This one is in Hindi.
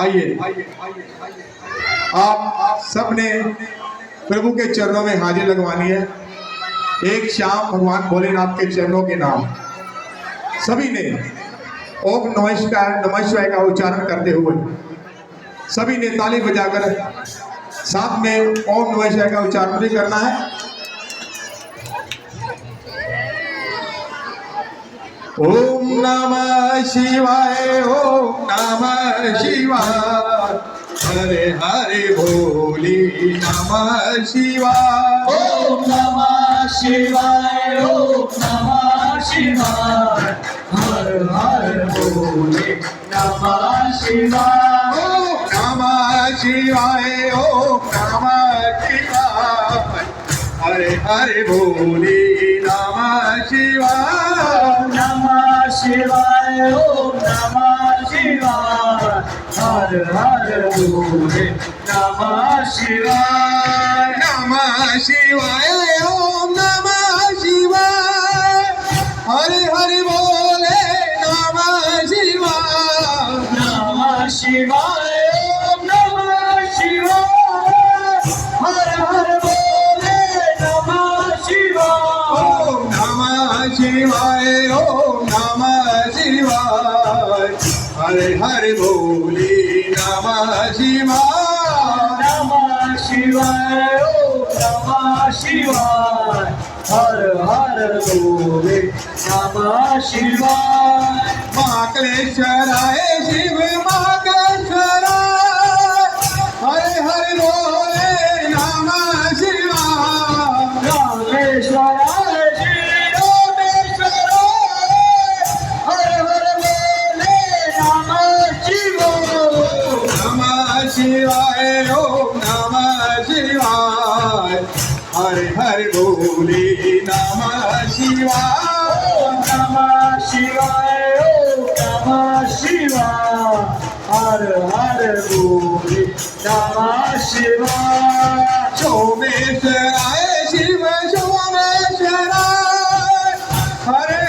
आइए आप सबने प्रभु के चरणों में हाजिर लगवानी है। एक शाम भगवान भोलेनाथ के चरणों के नाम सभी ने ओम नमः शिवाय का उच्चारण करते हुए सभी ने ताली बजाकर साथ में ओम नमः शिवाय का उच्चारण भी करना है। ओम नमः शिवाय, ओम नमः शिवाय, हरे हरे भोले नमः शिवाय। ओम नमः शिवाय, ओम नमः शिवाय, हर हर भोले नमः शिवाय। ओम नमः शिवाय, ओम नमः शिवाय, हरे हरे भोले नमः शिवाय। नमः शिवाय, ओम नमः शिवाय, हर हर भोले नमः शिवाय। नमः शिवाय, ओम नमः शिवाय, हरे हरे भोले नमः शिवाय। नमः शिवाय, ओम नमः शिवाय, हर हर भोले नमः शिवाय। ओम नमः शिवाय, ओम नमः शिवाय, हरे हरे भोले नमः शिवाय। नमः शिवाय, ओम नमः शिवाय, हर हर भोले नमः शिवाय। महाकालेश्वराय शिव महाकालेश्वराय, हरे हरे भोले नमः शिवाय। रामेश्वराय श्री रामेश्वराय, हर हर भोले नमः शिवाय। नमः शिवाय, ओम नमः शिवाय, हरे हरे भोले नमः शिवाय। ओम नमः शिवाय, ओम नमः शिवाय, हर हर भोले नमः शिवाय। सोमेश्वराय शिव सोमेश्वराय, हरे